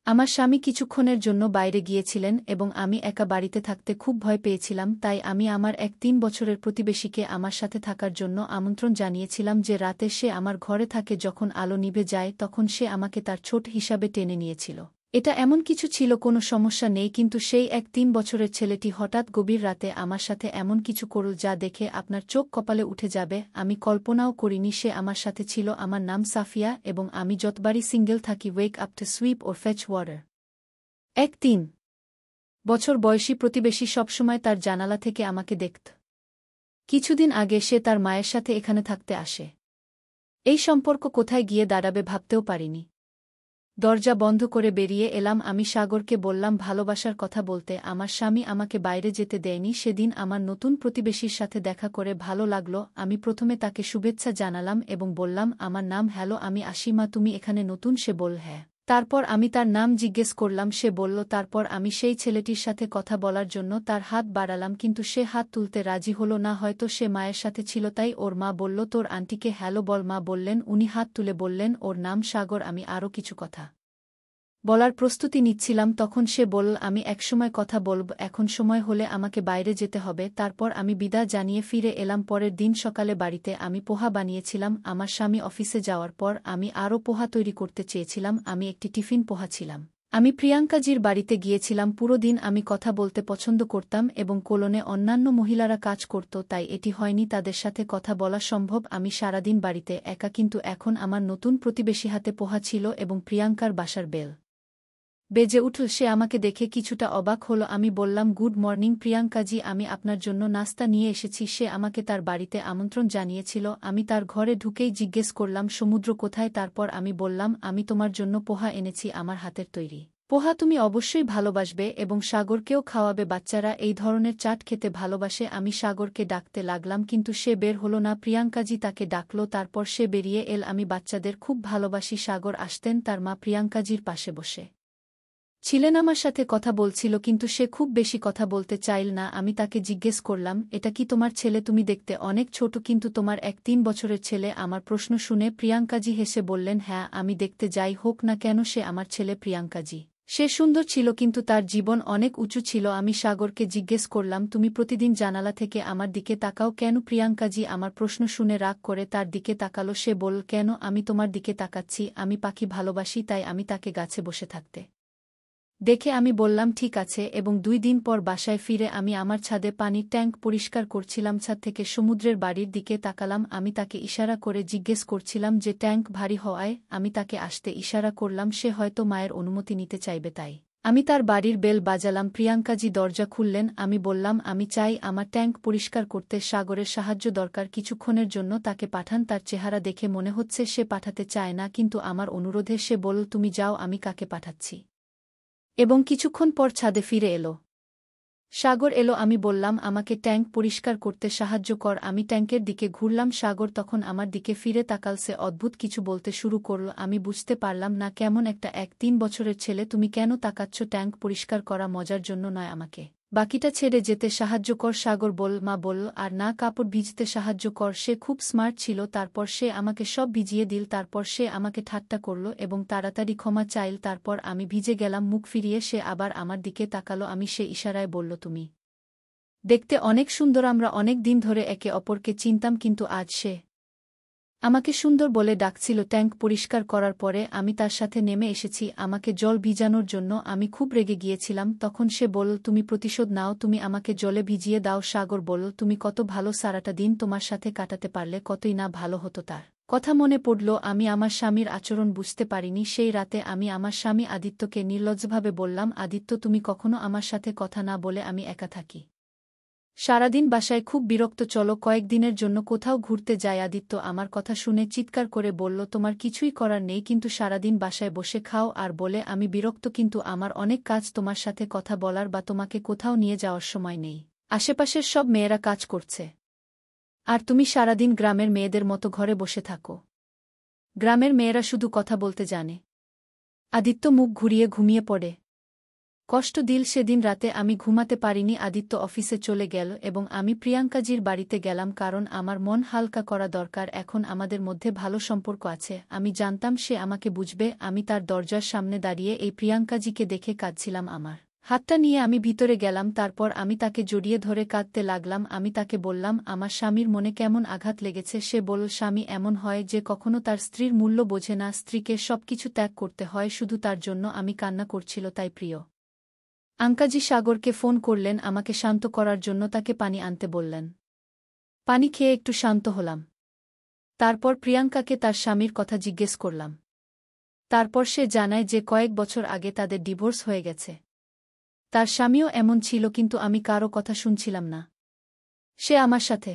আমার স্বামী কিছুক্ষণের জন্য বাইরে গিয়েছিলেন এবং আমি একা বাড়িতে থাকতে খুব ভয় পেয়েছিলাম, তাই আমি আমার এক ৩ বছরের প্রতিবেশীকে আমার সাথে থাকার জন্য আমন্ত্রণ জানিয়েছিলাম যে রাতে সে আমার ঘরে থাকে, যখন আলো নিভে যায় তখন সে আমাকে তার ছোট হিসাবে টেনে নিয়েছিল। এটা এমন কিছু ছিল, কোনো সমস্যা নেই, কিন্তু সেই এক ৩ বছরের ছেলেটি হঠাৎ গভীর রাতে আমার সাথে এমন কিছু করল যা দেখে আপনার চোখ কপালে উঠে যাবে। আমি কল্পনাও করিনি সে আমার সাথে ছিল। আমার নাম সাফিয়া এবং আমি যতবারই সিঙ্গেল থাকি wake up to sweep or fetch water. এক ৩ বছর বয়সী প্রতিবেশী সবসময় তার জানালা থেকে আমাকে দেখত। কিছুদিন আগে সে তার মায়ের সাথে এখানে থাকতে আসে। এই সম্পর্ক কোথায় গিয়ে দাঁড়াবে ভাবতেও পারিনি। দরজা বন্ধ করে বেরিয়ে এলাম। আমি সাগরকে বললাম ভালোবাসার কথা বলতে। আমার স্বামী আমাকে বাইরে যেতে দেয়নি। সেদিন আমার নতুন প্রতিবেশীর সাথে দেখা করে ভালো লাগলো। আমি প্রথমে তাকে শুভেচ্ছা জানালাম এবং বললাম, আমার নাম হ্যালো, আমি আসিমা, তুমি এখানে নতুন? সে বলল হ্যাঁ। তারপর আমি তার নাম জিজ্ঞেস করলাম, সে বলল। তারপর আমি সেই ছেলেটির সাথে কথা বলার জন্য তার হাত বাড়ালাম, কিন্তু সে হাত তুলতে রাজি হলো না। হয়তো সে মায়ের সাথে ছিল তাই। ওর মা বলল, তোর আন্টিকে হ্যালো বল। মা বললেন। উনি হাত তুলে বললেন, ওর নাম সাগর। আমি আরও কিছু কথা বলার প্রস্তুতি নিচ্ছিলাম, তখন সে বলল, আমি একসময় কথা বলব, এখন সময় হলে আমাকে বাইরে যেতে হবে। তারপর আমি বিদায় জানিয়ে ফিরে এলাম। পরের দিন সকালে বাড়িতে আমি পোহা বানিয়েছিলাম। আমার স্বামী অফিসে যাওয়ার পর আমি আরও পোহা তৈরি করতে চেয়েছিলাম। আমি একটি টিফিন পোহা ছিলাম। আমি প্রিয়াঙ্কাজির বাড়িতে গিয়েছিলাম। পুরো দিন আমি কথা বলতে পছন্দ করতাম এবং কোলনে অন্যান্য মহিলারা কাজ করত, তাই এটি হয়নি তাদের সাথে কথা বলা সম্ভব। আমি সারাদিন বাড়িতে একা, কিন্তু এখন আমার নতুন প্রতিবেশী হাতে পোহা ছিল এবং প্রিয়াঙ্কার বাসার বেল বেজে উঠল। সে আমাকে দেখে কিছুটা অবাক হলো। আমি বললাম, গুড মর্নিং প্রিয়াঙ্কাজি, আমি আপনার জন্য নাস্তা নিয়ে এসেছি। সে আমাকে তার বাড়িতে আমন্ত্রণ জানিয়েছিল। আমি তার ঘরে ঢুকেই জিজ্ঞেস করলাম, সমুদ্র কোথায়? তারপর আমি বললাম, আমি তোমার জন্য পোহা এনেছি, আমার হাতের তৈরি পোহা তুমি অবশ্যই ভালোবাসবে এবং সাগরকেও খাওয়াবে। বাচ্চারা এই ধরনের চাট খেতে ভালোবাসে। আমি সাগরকে ডাকতে লাগলাম, কিন্তু সে বের হলো না। প্রিয়াঙ্কাজি তাকে ডাকল, তারপর সে বেরিয়ে এল। আমি বাচ্চাদের খুব ভালোবাসি। সাগর আসতেন, তার মা প্রিয়াঙ্কাজির পাশে বসে ছিলেন, আমার সাথে কথা বলছিল, কিন্তু সে খুব বেশি কথা বলতে চাইল না। আমি তাকে জিজ্ঞেস করলাম, এটা কি তোমার ছেলে? তুমি দেখতে অনেক ছোট, কিন্তু তোমার এক ৩ বছরের ছেলে। আমার প্রশ্ন শুনে প্রিয়াঙ্কাজি হেসে বললেন, হ্যাঁ, আমি দেখতে যাই হোক না কেন সে আমার ছেলে। প্রিয়াঙ্কাজি সে সুন্দর ছিল, কিন্তু তার জীবন অনেক উঁচু ছিল। আমি সাগরকে জিজ্ঞেস করলাম, তুমি প্রতিদিন জানালা থেকে আমার দিকে তাকাও কেন? প্রিয়াঙ্কাজি আমার প্রশ্ন শুনে রাগ করে তার দিকে তাকালো। সে বলল, কেন আমি তোমার দিকে তাকাচ্ছি? আমি পাখি ভালোবাসি, তাই আমি তাকে গাছে বসে থাকতে দেখে আমি বললাম, ঠিক আছে। এবং ২ দিন পর বাসায় ফিরে আমি আমার ছাদে পানির ট্যাঙ্ক পরিষ্কার করছিলাম। ছাদ থেকে সমুদ্রের বাড়ির দিকে তাকালাম। আমি তাকে ইশারা করে জিজ্ঞেস করছিলাম যে ট্যাঙ্ক ভারী হওয়ায় আমি তাকে আসতে ইশারা করলাম। সে হয়তো মায়ের অনুমতি নিতে চাইবে, তাই আমি তার বাড়ির বেল বাজালাম। প্রিয়াঙ্কাজি দরজা খুললেন। আমি বললাম, আমি চাই আমার ট্যাঙ্ক পরিষ্কার করতে সাগরের সাহায্য দরকার। কিছুক্ষণের জন্য তাকে পাঠান। তার চেহারা দেখে মনে হচ্ছে সে পাঠাতে চায় না, কিন্তু আমার অনুরোধে সে বলল, তুমি যাও, আমি কাকে পাঠাচ্ছি। এবং কিছুক্ষণ পর ছাদে ফিরে এলো। সাগর এলো। আমি বললাম, আমাকে ট্যাঙ্ক পরিষ্কার করতে সাহায্য কর। আমি ট্যাঙ্কের দিকে ঘুরলাম। সাগর তখন আমার দিকে ফিরে তাকাল। সে অদ্ভুত কিছু বলতে শুরু করল। আমি বুঝতে পারলাম না, কেমন একটা এক ৩ বছরের ছেলে। তুমি কেন তাকাচ্ছ? ট্যাঙ্ক পরিষ্কার করা মজার জন্য নয়, আমাকে বাকিটা ছেড়ে যেতে সাহায্য কর। সাগর মা বলল, আর না, কাপড় ভিজতে সাহায্য কর। সে খুব স্মার্ট ছিল। তারপর সে আমাকে সব ভিজিয়ে দিল। তারপর সে আমাকে ঠাট্টা করল এবং তাড়াতাড়ি ক্ষমা চাইল। তারপর আমি ভিজে গেলাম। মুখ ফিরিয়ে সে আবার আমার দিকে তাকালো। আমি সে ইশারায় বলল, তুমি দেখতে অনেক সুন্দর। আমরা অনেক দিন ধরে একে অপরকে চিনতাম, কিন্তু আজ সে আমাকে সুন্দর বলে ডাকছিল। ট্যাঙ্ক পরিষ্কার করার পরে আমি তার সাথে নেমে এসেছি আমাকে জল ভিজানোর জন্য। আমি খুব রেগে গিয়েছিলাম। তখন সে বলল, তুমি প্রতিশোধ নাও, তুমি আমাকে জলে ভিজিয়ে দাও। সাগর বলল, তুমি কত ভালো, সারাটা দিন তোমার সাথে কাটাতে পারলে কতই না ভালো হতো। তার কথা মনে পড়ল। আমি আমার স্বামীর আচরণ বুঝতে পারিনি। সেই রাতে আমি আমার স্বামী আদিত্যকে নির্লজ্জভাবে বললাম, আদিত্য, তুমি কখনো আমার সাথে কথা না বলে আমি একা থাকি সারাদিন বাসায়, খুব বিরক্ত, চলো কয়েকদিনের জন্য কোথাও ঘুরতে যাই। আদিত্য আমার কথা শুনে চিৎকার করে বলল, তোমার কিছুই করার নেই, কিন্তু সারাদিন বাসায় বসে খাও আর বলে আমি বিরক্ত, কিন্তু আমার অনেক কাজ, তোমার সাথে কথা বলার বা তোমাকে কোথাও নিয়ে যাওয়ার সময় নেই। আশেপাশের সব মেয়েরা কাজ করছে আর তুমি সারাদিন গ্রামের মেয়েদের মতো ঘরে বসে থাকো। গ্রামের মেয়েরা শুধু কথা বলতে জানে। আদিত্য মুখ ঘুরিয়ে ঘুমিয়ে পড়ে। কষ্ট দিল সেদিন রাতে আমি ঘুমাতে পারিনি। আদিত্য অফিসে চলে গেল এবং আমি প্রিয়াঙ্কাজির বাড়িতে গেলাম, কারণ আমার মন হালকা করা দরকার। এখন আমাদের মধ্যে ভালো সম্পর্ক আছে, আমি জানতাম সে আমাকে বুঝবে। আমি তার দরজার সামনে দাঁড়িয়ে এই প্রিয়াঙ্কাজিকে দেখে কাঁদছিলাম। আমার হাতটা নিয়ে আমি ভিতরে গেলাম, তারপর আমি তাকে জড়িয়ে ধরে কাঁদতে লাগলাম। আমি তাকে বললাম আমার স্বামীর মনে কেমন আঘাত লেগেছে। সে বলল, স্বামী এমন হয় যে কখনো তার স্ত্রীর মূল্য বোঝে না, স্ত্রীকে সবকিছু ত্যাগ করতে হয় শুধু তার জন্য। আমি কান্না করছিল তাই প্রিয় আঙ্কাজি সাগরকে ফোন করলেন আমাকে শান্ত করার জন্য, তাকে পানি আনতে বললেন। পানি খেয়ে একটু শান্ত হলাম। তারপর প্রিয়াঙ্কাকে তার স্বামীর কথা জিজ্ঞেস করলাম। তারপর সে জানায় যে কয়েক বছর আগে তাদের ডিভোর্স হয়ে গেছে। তার স্বামীও এমন ছিল, কিন্তু আমি কারও কথা শুনছিলাম না। সে আমার সাথে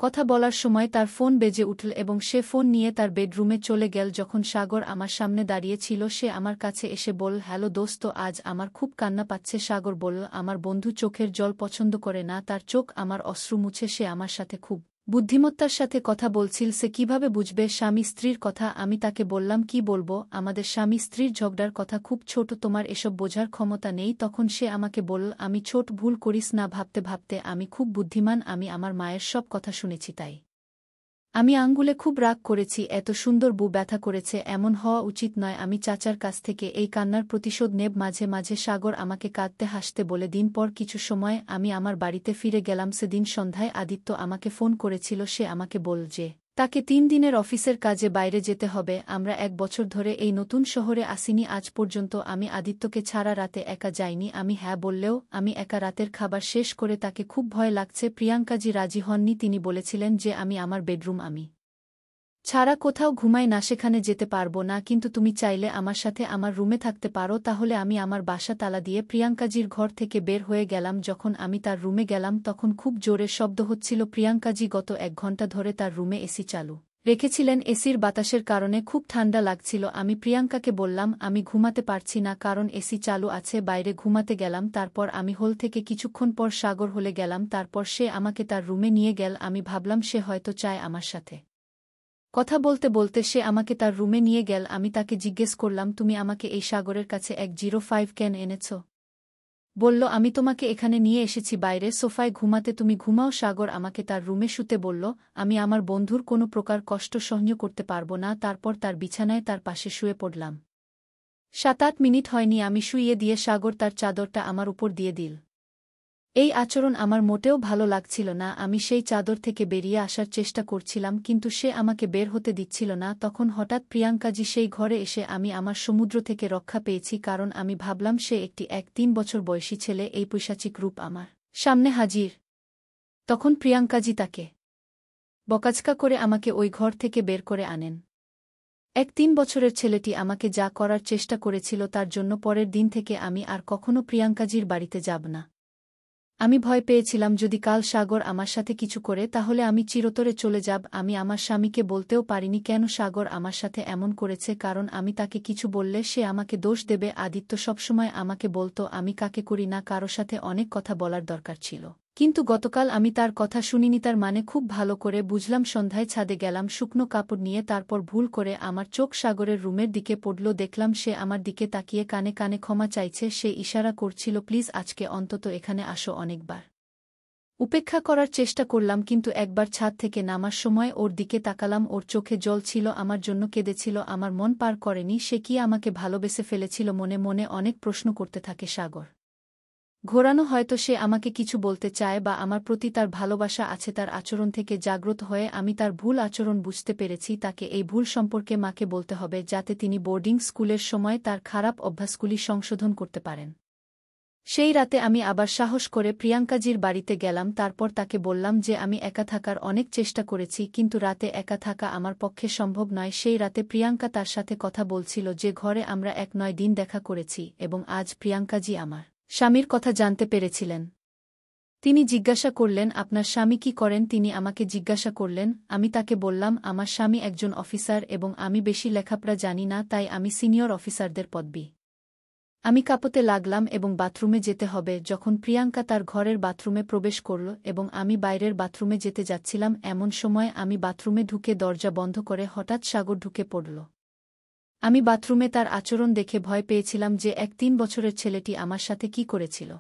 কথা বলার সময় তার ফোন বেজে উঠল এবং সে ফোন নিয়ে তার বেডরুমে চলে গেল। যখন সাগর আমার সামনে দাঁড়িয়ে ছিল, সে আমার কাছে এসে বলল, হ্যালো দোস্ত, আজ আমার খুব কান্না পাচ্ছে। সাগর বলল, আমার বন্ধু চোখের জল পছন্দ করে না, তার চোখ আমার অশ্রু মুছে। সে আমার সাথে খুব বুদ্ধিমত্তার সাথে কথা বলছিল। সে কিভাবে বুঝবে স্বামী স্ত্রীর কথা? আমি তাকে বললাম, কি বলবো, আমাদের স্বামী স্ত্রীর ঝগড়ার কথা খুব ছোট, তোমার এসব বোঝার ক্ষমতা নেই। তখন সে আমাকে বলল, আমি ছোট ভুল করিস না। ভাবতে ভাবতে আমি খুব বুদ্ধিমান, আমি আমার মায়ের সব কথা শুনেছি, তাই আমি আঙ্গুলে খুব রাগ করেছি। এত সুন্দর বউ ব্যথা করেছে, এমন হওয়া উচিত নয়। আমি চাচার কাছ থেকে এই কান্নার প্রতিশোধ নেব। মাঝে মাঝে সাগর আমাকে কাঁদতে হাসতে বলে। দিন পর কিছু সময় আমি আমার বাড়িতে ফিরে গেলাম। সেদিন সন্ধ্যায় আদিত্য আমাকে ফোন করেছিল। সে আমাকে বলল যে তাকে 3 দিনের অফিসের কাজে বাইরে যেতে হবে। আমরা 1 বছর ধরে এই নতুন শহরে আসিনি। আজ পর্যন্ত আমি আদিত্যকে ছাড়া রাতে একা যাইনি। আমি হ্যাঁ বললেও আমি একা রাতের খাবার শেষ করে তাকে খুব ভয় লাগছে। প্রিয়াঙ্কাজি রাজি হননি। তিনি বলেছিলেন যে আমি আমার বেডরুম আমি ছাড়া কোথাও ঘুমাই না, সেখানে যেতে পারবো না। কিন্তু তুমি চাইলে আমার সাথে আমার রুমে থাকতে পারো। তাহলে আমি আমার বাসা তালা দিয়ে প্রিয়াঙ্কাজির ঘর থেকে বের হয়ে গেলাম। যখন আমি তার রুমে গেলাম তখন খুব জোরে শব্দ হচ্ছিল। প্রিয়াঙ্কাজি গত 1 ঘন্টা ধরে তার রুমে এসি চালু রেখেছিলেন। এসির বাতাসের কারণে খুব ঠান্ডা লাগছিল। আমি প্রিয়াঙ্কাকে বললাম আমি ঘুমাতে পারছি না, কারণ এসি চালু আছে। বাইরে ঘুমাতে গেলাম। তারপর আমি হল থেকে কিছুক্ষণ পর সাগর হলে গেলাম। তারপর সে আমাকে তার রুমে নিয়ে গেল। আমি ভাবলাম সে হয়তো চায় আমার সাথে কথা বলতে বলতে সে আমাকে তার রুমে নিয়ে গেল। আমি তাকে জিজ্ঞেস করলাম, তুমি আমাকে এই সাগরের কাছে 105 কেন এনেছ? বলল, আমি তোমাকে এখানে নিয়ে এসেছি বাইরে সোফায় ঘুমাতে, তুমি ঘুমাও। সাগর আমাকে তার রুমে শুতে বলল। আমি আমার বন্ধুর কোনো প্রকার কষ্ট সহ্য করতে পারব না। তারপর তার বিছানায় তার পাশে শুয়ে পড়লাম। 7-8 মিনিট হয়নি আমি শুইয়ে দিয়ে সাগর তার চাদরটা আমার উপর দিয়ে দিল। এই আচরণ আমার মোটেও ভালো লাগছিল না। আমি সেই চাদর থেকে বেরিয়ে আসার চেষ্টা করছিলাম, কিন্তু সে আমাকে বের হতে দিচ্ছিল না। তখন হঠাৎ প্রিয়াঙ্কাজি সেই ঘরে এসে আমি আমার সমুদ্র থেকে রক্ষা পেয়েছি, কারণ আমি ভাবলাম সে একটি 3 বছর বয়সী ছেলে, এই পৈশাচিক রূপ আমার সামনে হাজির। তখন প্রিয়াঙ্কাজি তাকে বকাঝকা করে আমাকে ওই ঘর থেকে বের করে আনেন। 3 বছরের ছেলেটি আমাকে যা করার চেষ্টা করেছিল তার জন্য পরের দিন থেকে আমি আর কখনো প্রিয়াঙ্কাজির বাড়িতে যাব না। আমি ভয় পেয়েছিলাম যদি কাল সাগর আমার সাথে কিছু করে তাহলে আমি চিরতরে চলে যাব। আমি আমার স্বামীকে বলতেও পারিনি কেন সাগর আমার সাথে এমন করেছে, কারণ আমি তাকে কিছু বললে সে আমাকে দোষ দেবে। আদিত্য সবসময় আমাকে বলতো আমি কাকে করি না, কারো সাথে অনেক কথা বলার দরকার ছিল, কিন্তু গতকাল আমি তার কথা শুনিনি। তার মানে খুব ভালো করে বুঝলাম। সন্ধ্যায় ছাদে গেলাম শুকনো কাপড় নিয়ে। তারপর ভুল করে আমার চোখ সাগরের রুমের দিকে পড়ল। দেখলাম সে আমার দিকে তাকিয়ে কানে কানে ক্ষমা চাইছে। সে ইশারা করছিল, প্লিজ আজকে অন্তত এখানে আসো। অনেকবার উপেক্ষা করার চেষ্টা করলাম, কিন্তু একবার ছাদ থেকে নামার সময় ওর দিকে তাকালাম। ওর চোখে জল ছিল, আমার জন্য কেঁদেছিল। আমার মন পার করেনি সে কি আমাকে ভালোবেসে ফেলেছিল। মনে মনে অনেক প্রশ্ন করতে থাকে সাগর ঘোরানো। হয়তো সে আমাকে কিছু বলতে চায় বা আমার প্রতি তার ভালোবাসা আছে। তার আচরণ থেকে জাগ্রত হয়ে আমি তার ভুল আচরণ বুঝতে পেরেছি। তাকে এই ভুল সম্পর্কে মাকে বলতে হবে, যাতে তিনি বোর্ডিং স্কুলের সময় তার খারাপ অভ্যাসগুলি সংশোধন করতে পারেন। সেই রাতে আমি আবার সাহস করে প্রিয়াঙ্কাজির বাড়িতে গেলাম। তারপর তাকে বললাম যে আমি একা থাকার অনেক চেষ্টা করেছি, কিন্তু রাতে একা থাকা আমার পক্ষে সম্ভব নয়। সেই রাতে প্রিয়াঙ্কা তার সাথে কথা বলছিল যে ঘরে আমরা 1-9 দিন দেখা করেছি, এবং আজ প্রিয়াঙ্কাজি আমার স্বামীর কথা জানতে পেরেছিলেন। তিনি জিজ্ঞাসা করলেন, আপনার স্বামী কি করেন? তিনি আমাকে জিজ্ঞাসা করলেন। আমি তাকে বললাম, আমার স্বামী একজন অফিসার এবং আমি বেশি লেখাপড়া জানি না, তাই আমি সিনিয়র অফিসারদের পদবি। আমি কাঁপতে লাগলাম এবং বাথরুমে যেতে হবে। যখন প্রিয়াঙ্কা তার ঘরের বাথরুমে প্রবেশ করল এবং আমি বাইরের বাথরুমে যেতে যাচ্ছিলাম, এমন সময় আমি বাথরুমে ঢুকে দরজা বন্ধ করে হঠাৎ সাগর ঢুকে পড়ল। আমি বাথরুমে তার আচরণ দেখে ভয় পেয়েছিলাম যে ৩ বছরের ছেলেটি আমার সাথে কি করেছিল।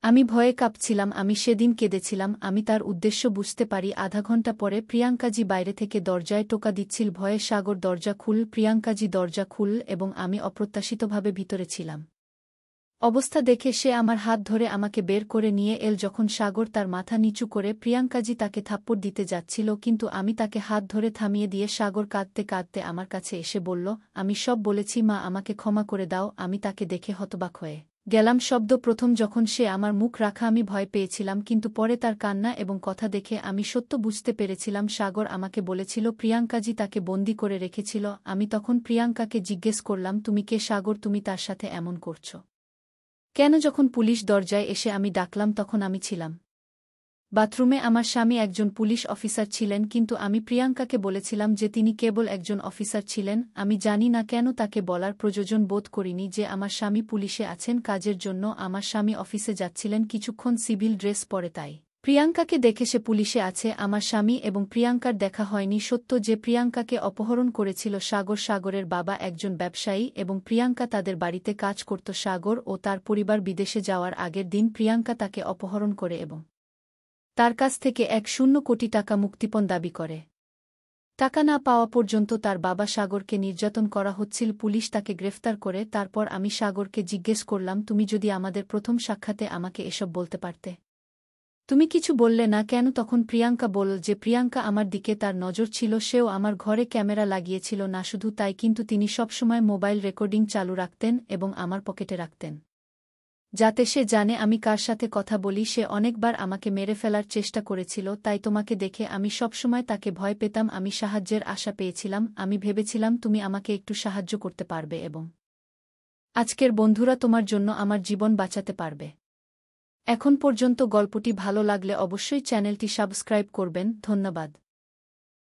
আমি ভয়ে কাঁপছিলাম, আমি সেদিন কেঁদেছিলাম। আমি তার উদ্দেশ্য বুঝতে পারি। আধা ঘণ্টা পরে প্রিয়াঙ্কাজি বাইরে থেকে দরজায় টোকা দিচ্ছিল। ভয়ে সাগর দরজা খুল, প্রিয়াঙ্কাজি দরজা খুল, এবং আমি অপ্রত্যাশিতভাবে ভিতরে ছিলাম। অবস্থা দেখে সে আমার হাত ধরে আমাকে বের করে নিয়ে এল। যখন সাগর তার মাথা নিচু করে প্রিয়াঙ্কাজি তাকে থাপ্পড় দিতে যাচ্ছিল, কিন্তু আমি তাকে হাত ধরে থামিয়ে দিয়ে সাগর কাঁদতে কাঁদতে আমার কাছে এসে বলল, আমি সব বলেছি মা, আমাকে ক্ষমা করে দাও। আমি তাকে দেখে হতবাক হয়ে গেলাম। প্রথম যখন সে আমার মুখ রাখা আমি ভয় পেয়েছিলাম, কিন্তু পরে তার কান্না এবং কথা দেখে আমি সত্য বুঝতে পেরেছিলাম। সাগর আমাকে বলেছিল প্রিয়াঙ্কাজি তাকে বন্দি করে রেখেছিল। আমি তখন প্রিয়াঙ্কাকে জিজ্ঞেস করলাম, তুমি কে সাগর, তুমি তার সাথে এমন করছো কেন? যখন পুলিশ দরজায় এসে আমি ডাকলাম তখন আমি ছিলাম বাথরুমে। আমার স্বামী একজন পুলিশ অফিসার ছিলেন, কিন্তু আমি প্রিয়াঙ্কাকে বলেছিলাম যে তিনি কেবল একজন অফিসার ছিলেন। আমি জানি না কেন তাকে বলার প্রয়োজন বোধ করিনি যে আমার স্বামী পুলিশে আছেন কাজের জন্য। আমার স্বামী অফিসে যাচ্ছিলেন কিছুক্ষণ সিভিল ড্রেস পরে, তাই প্রিয়াঙ্কাকে দেখে সে পুলিশে আছে। আমার স্বামী এবং প্রিয়াঙ্কার দেখা হয়নি। সত্য যে প্রিয়াঙ্কাকে অপহরণ করেছিল সাগর। সাগরের বাবা একজন ব্যবসায়ী এবং প্রিয়াঙ্কা তাদের বাড়িতে কাজ করত। সাগর ও তার পরিবার বিদেশে যাওয়ার আগের দিন প্রিয়াঙ্কা তাকে অপহরণ করে এবং তার কাছ থেকে ১ কোটি টাকা মুক্তিপণ দাবি করে। টাকা না পাওয়া পর্যন্ত তার বাবা সাগরকে নির্যাতন করা হচ্ছিল। পুলিশ তাকে গ্রেফতার করে। তারপর আমি সাগরকে জিজ্ঞেস করলাম, তুমি যদি আমাদের প্রথম সাক্ষাতে আমাকে এসব বলতে পারতে, তুমি কিছু বললে না কেন? তখন প্রিয়াঙ্কা বলল যে প্রিয়াঙ্কা আমার দিকে তার নজর ছিল। সেও আমার ঘরে ক্যামেরা লাগিয়েছিল। না শুধু তাই, কিন্তু তিনি সবসময় মোবাইল রেকর্ডিং চালু রাখতেন এবং আমার পকেটে রাখতেন, যাতে সে জানে আমি কার সাথে কথা বলি। সে অনেকবার আমাকে মেরে ফেলার চেষ্টা করেছিল। তাই তোমাকে দেখে আমি সবসময় তাকে ভয় পেতাম। আমি সাহায্যের আশা পেয়েছিলাম। আমি ভেবেছিলাম তুমি আমাকে একটু সাহায্য করতে পারবে এবং আজকের বন্ধুরা তোমার জন্য আমার জীবন বাঁচাতে পারবে। এখন পর্যন্ত গল্পটি ভালো লাগলে অবশ্যই চ্যানেলটি সাবস্ক্রাইব করবেন। ধন্যবাদ।